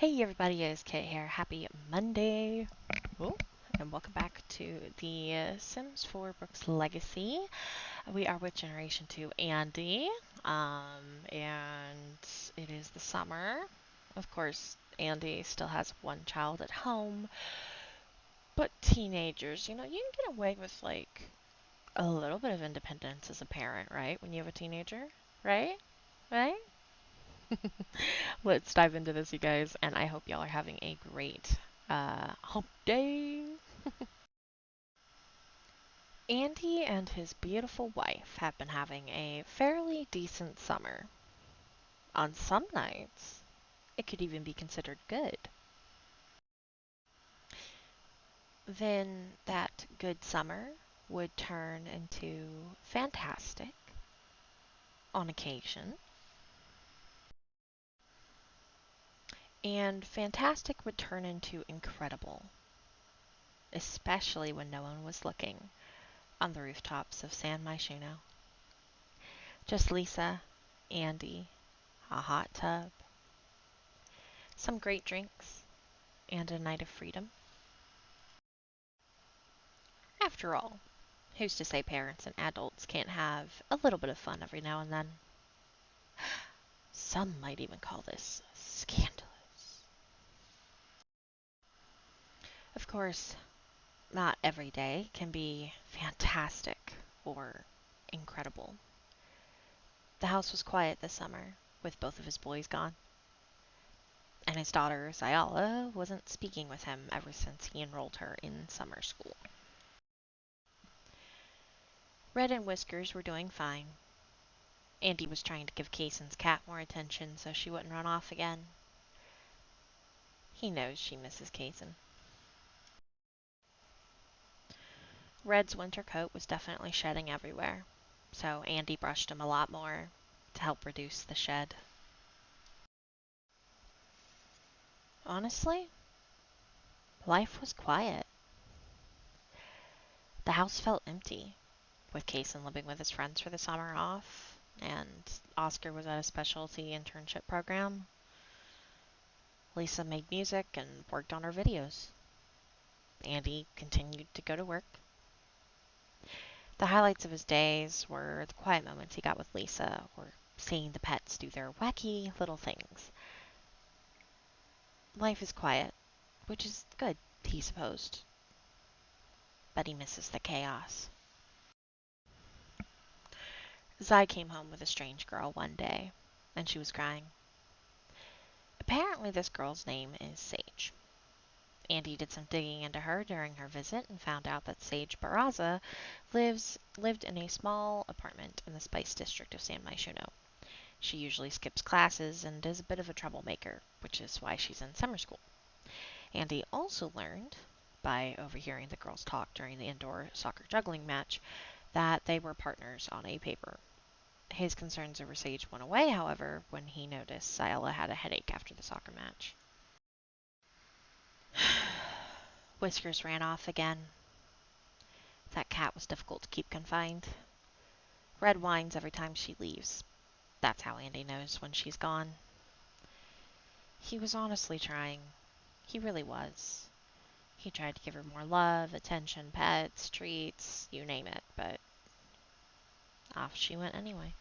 Hey everybody, it's Kit here. Happy Monday. Oh, and welcome back to the Sims 4 Brooks Legacy. We are with Generation 2 Andi, and it is the summer. Of course, Andi still has one child at home, but teenagers, you can get away with like a little bit of independence as a parent, right? When you have a teenager, right? Right? Let's dive into this, you guys, and I hope y'all are having a great hump day. Andy and his beautiful wife have been having a fairly decent summer. On some nights, it could even be considered good. Then that good summer would turn into fantastic on occasion, and fantastic would turn into incredible, especially when no one was looking on the rooftops of San Myshuno. Just Lisa, Andy, a hot tub, some great drinks, and a night of freedom. After all, who's to say parents and adults can't have a little bit of fun every now and then? Some might even call this scandalous. Of course, not every day can be fantastic or incredible. The house was quiet this summer, with both of his boys gone, and his daughter, Xialla, wasn't speaking with him ever since he enrolled her in summer school. Red and Whiskers were doing fine. Andy was trying to give Kaysen's cat more attention so she wouldn't run off again. He knows she misses Kaysen. Red's winter coat was definitely shedding everywhere, so Andy brushed him a lot more to help reduce the shed. Honestly, life was quiet. The house felt empty, with Kaysen living with his friends for the summer off, and Oscar was at a specialty internship program. Lisa made music and worked on her videos. Andy continued to go to work. The highlights of his days were the quiet moments he got with Lisa, or seeing the pets do their wacky little things. Life is quiet, which is good, he supposed, but he misses the chaos. Zai came home with a strange girl one day, and she was crying. Apparently this girl's name is Sage. Andy did some digging into her during her visit and found out that Sage Barraza lived in a small apartment in the Spice District of San Myshuno. She usually skips classes and is a bit of a troublemaker, which is why she's in summer school. Andy also learned, by overhearing the girls talk during the indoor soccer juggling match, that they were partners on a paper. His concerns over Sage went away, however, when he noticed Xialla had a headache after the soccer match. Whiskers ran off again. That cat was difficult to keep confined. Red whines every time she leaves. That's how Andy knows when she's gone. He was honestly trying. He really was. He tried to give her more love, attention, pets, treats, you name it, but off she went anyway.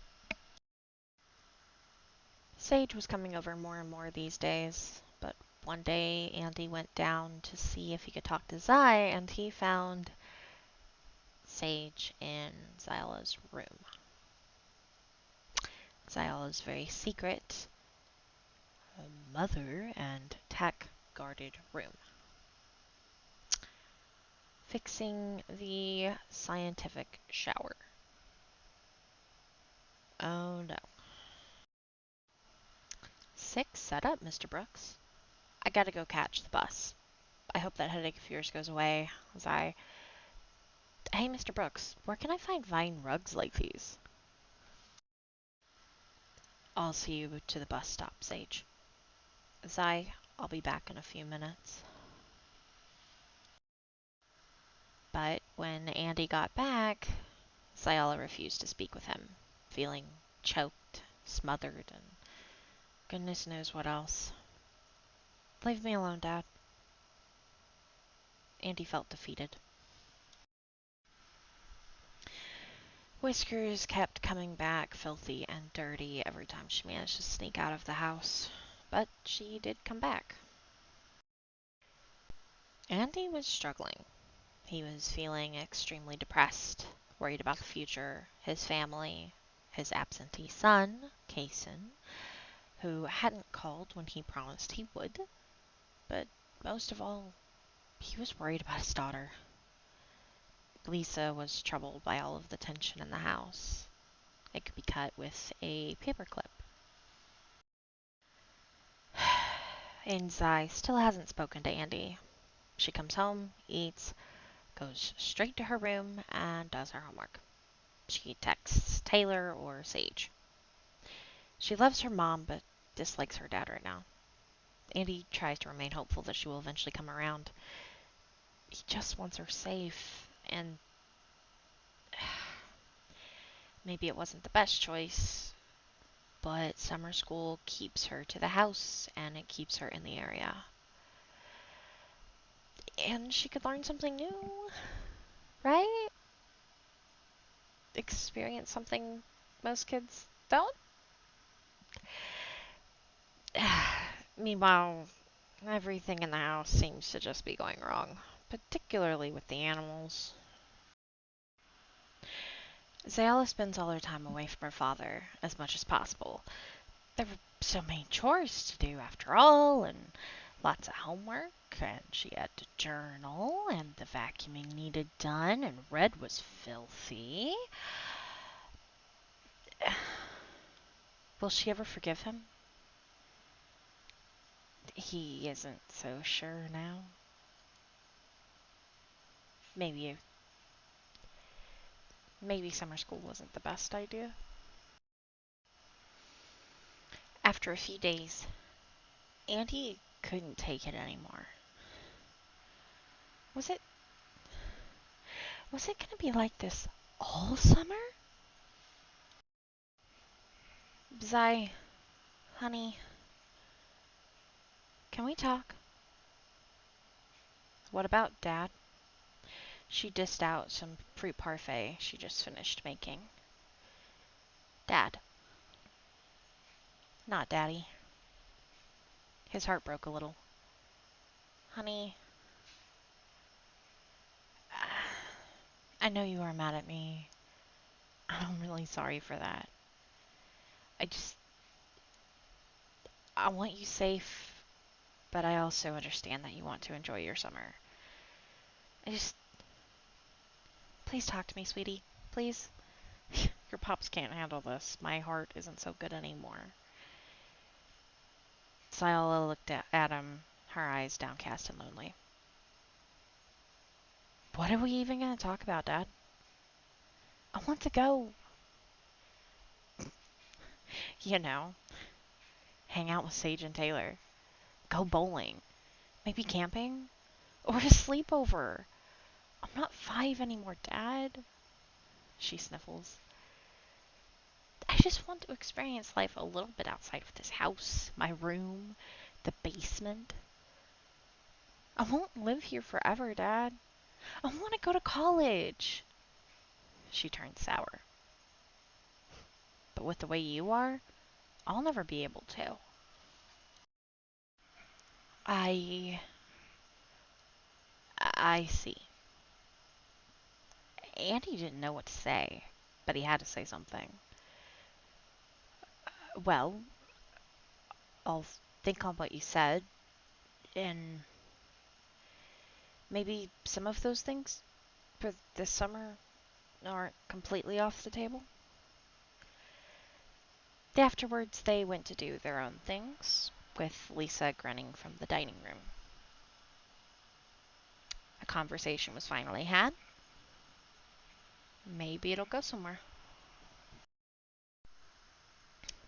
Sage was coming over more and more these days, but one day Andy went down to see if he could talk to Zai, and he found Sage in Xyla's room. Xyla's very secret, mother and tech guarded room, fixing the scientific shower. Oh no. Six set up, Mr. Brooks. I gotta go catch the bus. I hope that headache of yours goes away as I... Hey, Mr. Brooks, where can I find vine rugs like these? I'll see you to the bus stop, Sage. Zai, I'll be back in a few minutes. But when Andy got back, Xialla refused to speak with him, feeling choked, smothered, and goodness knows what else. Leave me alone, Dad. Andi felt defeated. Whiskers kept coming back filthy and dirty every time she managed to sneak out of the house. But she did come back. Andi was struggling. He was feeling extremely depressed, worried about the future, his family, his absentee son, Kason, who hadn't called when he promised he would. But most of all, he was worried about his daughter. Lisa was troubled by all of the tension in the house. It could be cut with a paperclip. Anzai still hasn't spoken to Andi. She comes home, eats, goes straight to her room, and does her homework. She texts Taylor or Sage. She loves her mom, but dislikes her dad right now. Andi tries to remain hopeful that she will eventually come around. He just wants her safe, and maybe it wasn't the best choice, but summer school keeps her to the house, and it keeps her in the area. And she could learn something new, right? Experience something most kids don't. Meanwhile, everything in the house seems to just be going wrong, particularly with the animals. Xialla spends all her time away from her father as much as possible. There were so many chores to do after all, and lots of homework, and she had to journal, and the vacuuming needed done, and Red was filthy. Will she ever forgive him? He isn't so sure now. Maybe summer school wasn't the best idea. After a few days, Andi couldn't take it anymore. Was it going to be like this all summer? Zai, honey, can we talk? What about Dad? She dished out some fruit parfait she just finished making. Dad. Not Daddy. His heart broke a little. Honey, I know you are mad at me. I'm really sorry for that. I want you safe, but I also understand that you want to enjoy your summer. Please talk to me, sweetie. Please. Your pops can't handle this. My heart isn't so good anymore. Xialla looked at him, her eyes downcast and lonely. What are we even going to talk about, Dad? I want to go. You know, hang out with Sage and Taylor. Go bowling. Maybe camping? Or a sleepover. I'm not 5 anymore, Dad. She sniffles. I just want to experience life a little bit outside of this house, my room, the basement. I won't live here forever, Dad. I want to go to college. She turned sour. But with the way you are, I'll never be able to. I see. Andi didn't know what to say, but he had to say something. Well, I'll think on what you said, and maybe some of those things for this summer aren't completely off the table. Afterwards, they went to do their own things, with Lisa grinning from the dining room. A conversation was finally had. Maybe it'll go somewhere.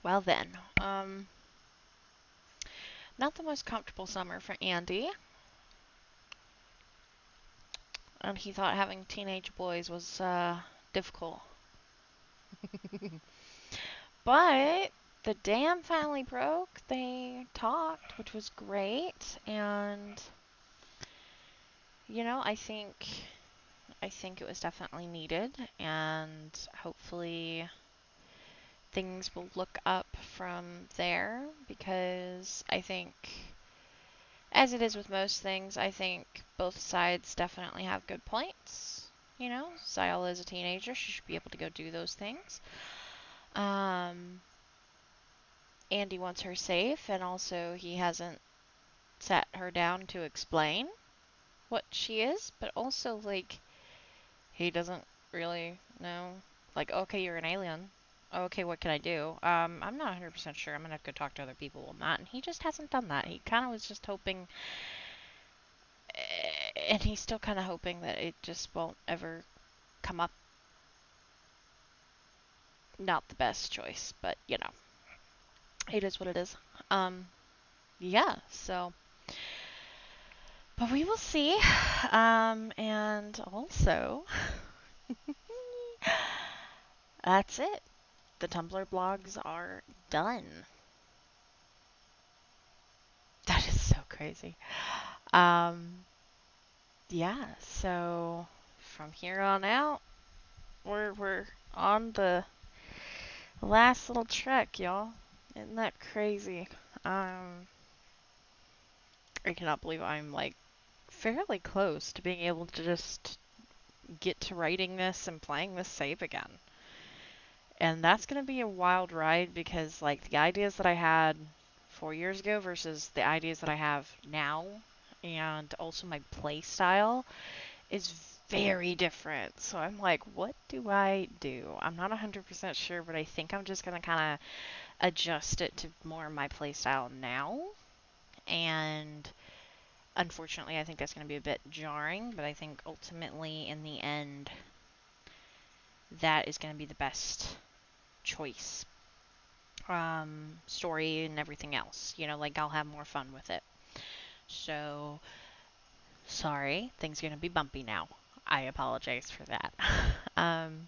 Well then, not the most comfortable summer for Andi. And he thought having teenage boys was difficult. But the dam finally broke. They talked, which was great, and I think it was definitely needed, and hopefully things will look up from there, because I think, as it is with most things, I think both sides definitely have good points. Xialla is a teenager. She should be able to go do those things. Andi wants her safe, and also he hasn't sat her down to explain what she is, but also, like, he doesn't really know. Like, okay, you're an alien. Okay, what can I do? I'm not 100% sure. I'm gonna have to go talk to other people on that. And he just hasn't done that. He kind of was just hoping, and he's still kind of hoping that it just won't ever come up. Not the best choice, but it is what it is. Yeah, so, but we will see. And also, that's it. The Tumblr blogs are done. That is so crazy. Um, yeah, so from here on out, we're on the last little trek, y'all. Isn't that crazy? I cannot believe I'm like fairly close to being able to just get to writing this and playing this save again. And that's going to be a wild ride, because like the ideas that I had 4 years ago versus the ideas that I have now, and also my play style is very different. So I'm like, what do I do? I'm not 100% sure, but I think I'm just going to kind of adjust it to more my play style now. And unfortunately, I think that's going to be a bit jarring, but I think ultimately in the end, that is going to be the best choice. Story and everything else. Like, I'll have more fun with it. So, sorry, things are going to be bumpy now. I apologize for that. um,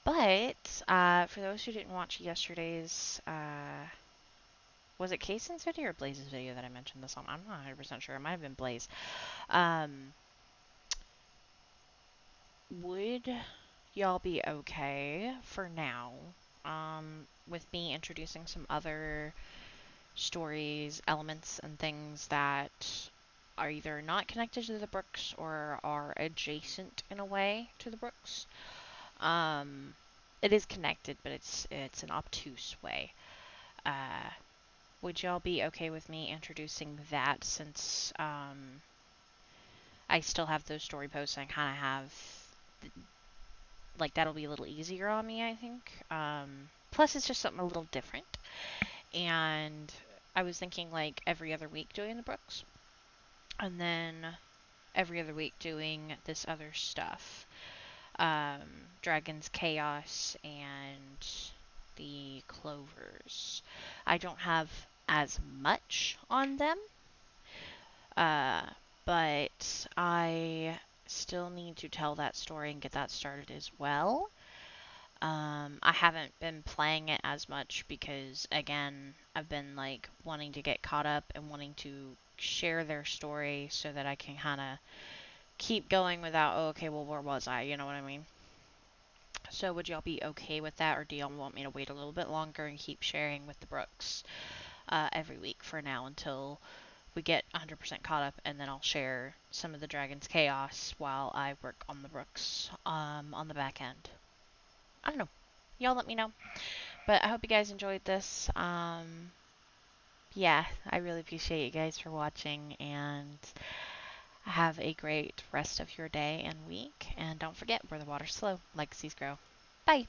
but for those who didn't watch yesterday's, was it Kaysen's video or Blaze's video that I mentioned this on? I'm not 100% sure. It might have been Blaze. Would y'all be okay for now with me introducing some other stories, elements, and things that are either not connected to the books or are adjacent in a way to the books? It is connected, but it's an obtuse way. Would y'all be okay with me introducing that, since I still have those story posts and I kind of have, like, that'll be a little easier on me, I think. Plus, it's just something a little different. And I was thinking, like, every other week doing the books, and then every other week doing this other stuff. Dragon's Chaos and the Clovers. I don't have as much on them, but I still need to tell that story and get that started as well. I haven't been playing it as much because, again, I've been like wanting to get caught up and wanting to share their story so that I can kind of keep going without, oh, okay, well, where was I? You know what I mean? So would y'all be okay with that, or do y'all want me to wait a little bit longer and keep sharing with the Brooks every week for now until we get 100% caught up, and then I'll share some of the Dragon's Chaos while I work on the Brooks on the back end? I don't know. Y'all let me know. But I hope you guys enjoyed this. Yeah, I really appreciate you guys for watching, and have a great rest of your day and week. And don't forget, where the water's slow, legacies grow. Bye!